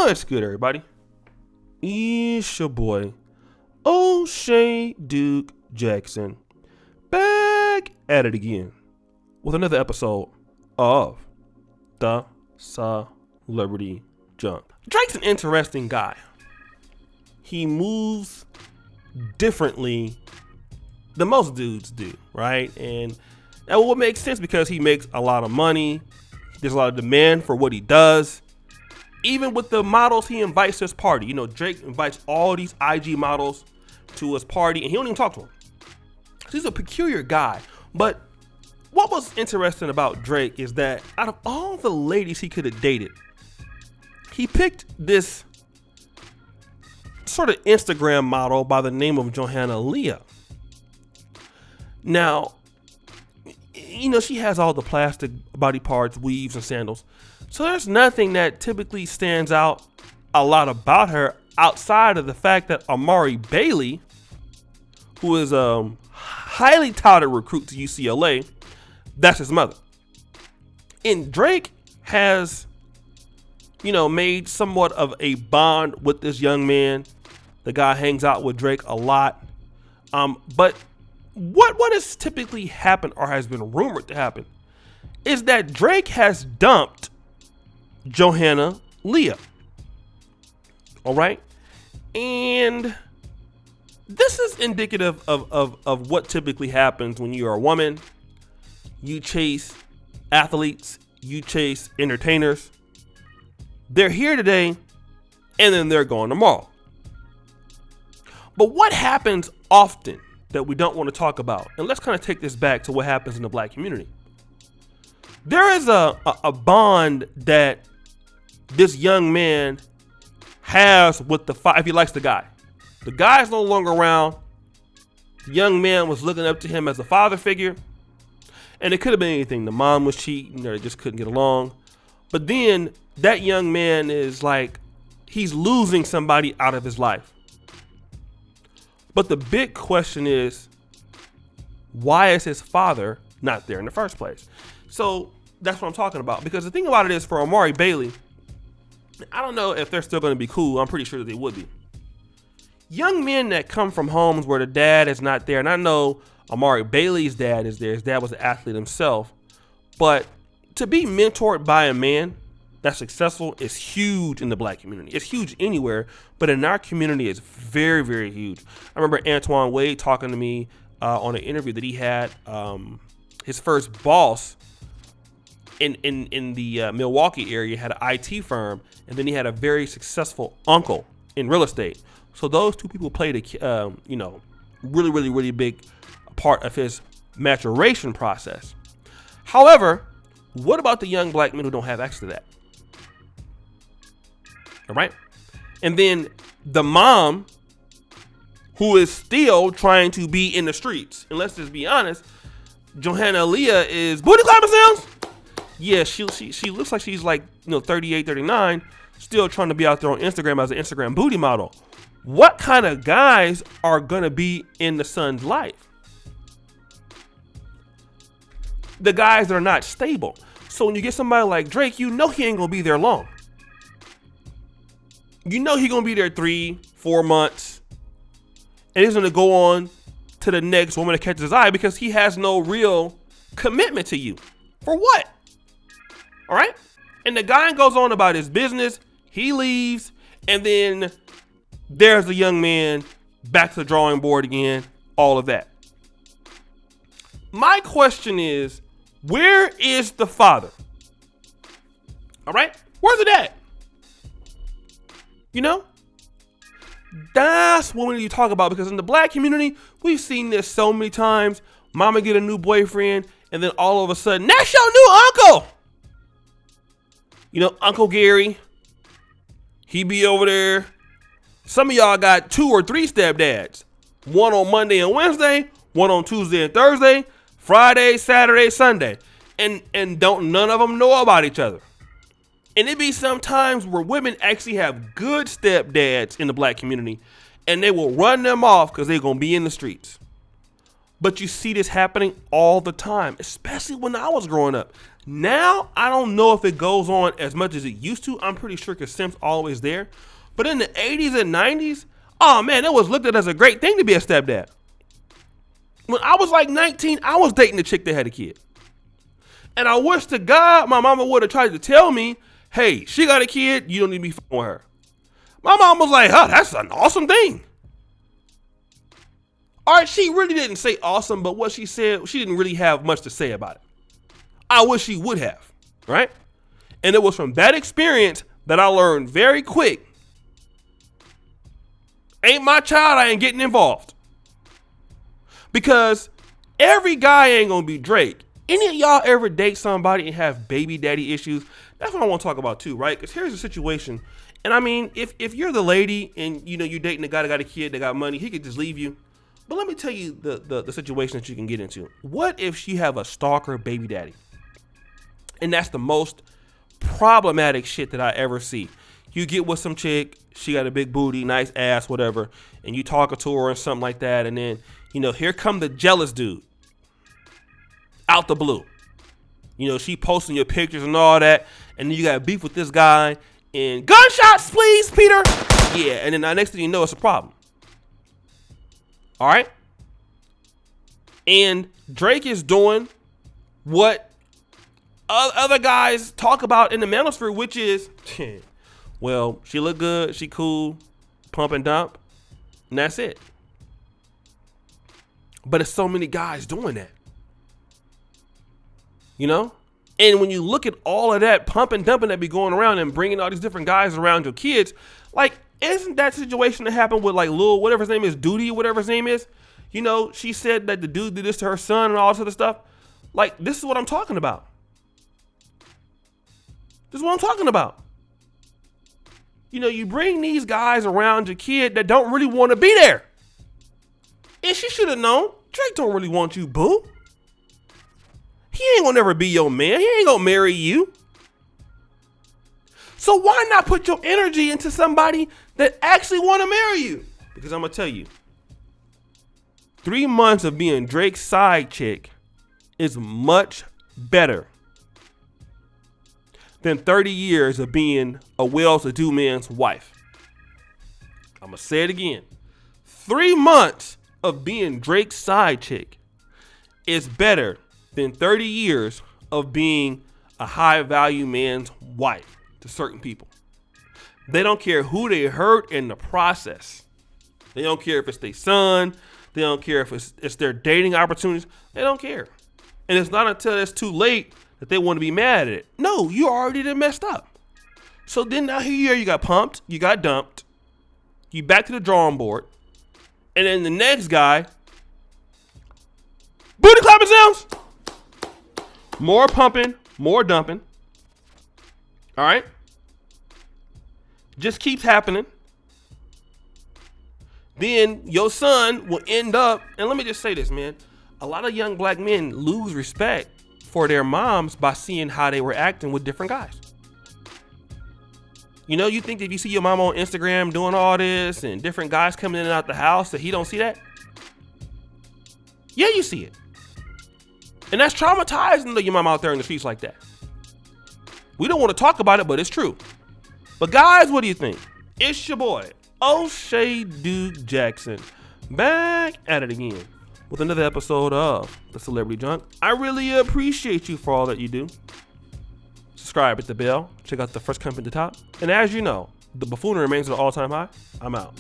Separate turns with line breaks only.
What's good, everybody? It's your boy, O'Shea Duke Jackson, back at it again with another episode of The Celebrity Junk. Drake's an interesting guy. He moves differently than most dudes do, right? And that would make sense because he makes a lot of money. There's a lot of demand for what he does. Even with the models he invites to his party. You know, Drake invites all these IG models to his party and he don't even talk to them. He's a peculiar guy. But what was interesting about Drake is that out of all the ladies he could have dated, he picked this sort of Instagram model by the name of Johanna Leia. Now, you know, she has all the plastic body parts, weaves, and sandals. So there's nothing that typically stands out a lot about her outside of the fact that Amari Bailey, who is a highly touted recruit to UCLA, that's his mother. And Drake has, you know, made somewhat of a bond with this young man. The guy hangs out with Drake a lot. But what has typically happened or has been rumored to happen is that Drake has dumped Johanna Leia. All right. And this is indicative of what typically happens when you are a woman. You chase athletes, you chase entertainers. They're here today and then they're gone tomorrow. But what happens often that we don't want to talk about, and let's kind of take this back to what happens in the black community. There is a bond that this young man has with if he likes the guy. The guy's no longer around. The young man was looking up to him as a father figure. And it could have been anything. The mom was cheating or they just couldn't get along. But then that young man is like, he's losing somebody out of his life. But the big question is, why is his father not there in the first place? So that's what I'm talking about. Because the thing about it is, for Amari Bailey, I don't know if they're still going to be cool. I'm pretty sure that they would be. Young men that come from homes where the dad is not there, and I know Amari Bailey's dad is there. His dad was an athlete himself. But to be mentored by a man that's successful is huge in the black community. It's huge anywhere, but in our community, it's very, very huge. I remember Antoine Wade talking to me on an interview that he had. His first boss in the Milwaukee area had an IT firm, and then he had a very successful uncle in real estate. So those two people played a really, really, really big part of his maturation process. However, what about the young black men who don't have access to that? All right. And then the mom who is still trying to be in the streets. And let's just be honest, Johanna Leia is booty clapping sounds. Yeah, she looks like she's like, 38, 39, still trying to be out there on Instagram as an Instagram booty model. What kind of guys are going to be in the son's life? The guys that are not stable. So when you get somebody like Drake, you know he ain't going to be there long. You know he's going to be there 3-4 months. And he's going to go on to the next woman that catches his eye because he has no real commitment to you. For what? All right? And the guy goes on about his business. He leaves. And then there's the young man back to the drawing board again. All of that. My question is, where is the father? All right? Where's it at? That's what we need to talk about, because in the black community, we've seen this so many times. Mama get a new boyfriend, and then all of a sudden, that's your new uncle. Uncle Gary, he be over there. Some of y'all got 2 or 3 stepdads. One on Monday and Wednesday, one on Tuesday and Thursday, Friday, Saturday, Sunday. And don't none of them know about each other. And it be sometimes where women actually have good stepdads in the black community, and they will run them off because they're going to be in the streets. But you see this happening all the time, especially when I was growing up. Now, I don't know if it goes on as much as it used to. I'm pretty sure because Sim's always there. But in the 80s and 90s, oh man, it was looked at as a great thing to be a stepdad. When I was like 19, I was dating a chick that had a kid. And I wish to God my mama would have tried to tell me, hey, she got a kid, you don't need to be fucking with her. My mom was like, oh, that's an awesome thing. All right, she really didn't say awesome, but what she said, she didn't really have much to say about it. I wish she would have, right? And it was from that experience that I learned very quick. Ain't my child, I ain't getting involved. Because every guy ain't gonna be Drake. Any of y'all ever date somebody and have baby daddy issues? That's what I want to talk about too, right? Because here's the situation. And I mean, if you're the lady and you know you're dating a guy that got a kid that got money, he could just leave you. But let me tell you the situation that you can get into. What if she have a stalker baby daddy? And that's the most problematic shit that I ever see. You get with some chick, she got a big booty, nice ass, whatever, and you talking to her or something like that, and then, you know, here come the jealous dude. Out the blue. You know, she posting your pictures and all that, and then you got beef with this guy, and gunshots, please, Peter. Yeah, and then the next thing you know, it's a problem. All right? And Drake is doing what other guys talk about in the manosphere, which is, well, she look good, she cool, pump and dump, and that's it. But it's so many guys doing that. You know? And when you look at all of that pump and dumping that be going around and bringing all these different guys around your kids, like, isn't that situation that happened with like Lil, whatever his name is, Duty, whatever his name is? You know, she said that the dude did this to her son and all this other stuff. Like, this is what I'm talking about. This is what I'm talking about. You know, you bring these guys around your kid that don't really want to be there. And she should have known, Drake don't really want you, boo. He ain't gonna never be your man. He ain't gonna marry you. So why not put your energy into somebody that actually want to marry you? Because I'm gonna tell you, 3 months of being Drake's side chick is much better than 30 years of being a well-to-do man's wife. I'm gonna say it again. 3 months of being Drake's side chick is better than 30 years of being a high-value man's wife to certain people. They don't care who they hurt in the process. They don't care if it's their son. They don't care if it's their dating opportunities. They don't care. And it's not until it's too late that they want to be mad at it. No, you already done messed up. So then now here you got pumped, you got dumped, you back to the drawing board, and then the next guy, booty clapping sounds. More pumping, more dumping. All right? Just keeps happening. Then your son will end up, and let me just say this, man. A lot of young black men lose respect for their moms by seeing how they were acting with different guys. You know, you think that if you see your mom on Instagram doing all this and different guys coming in and out the house that he don't see that? Yeah, you see it. And that's traumatizing to your mom out there in the streets like that. We don't want to talk about it, but it's true. But guys, what do you think? It's your boy, O'Shea Duke Jackson, back at it again with another episode of The Celebrity Junk. I really appreciate you for all that you do. Subscribe, hit the bell, check out the first comment at the top. And as you know, the buffoonery remains at an all-time high. I'm out.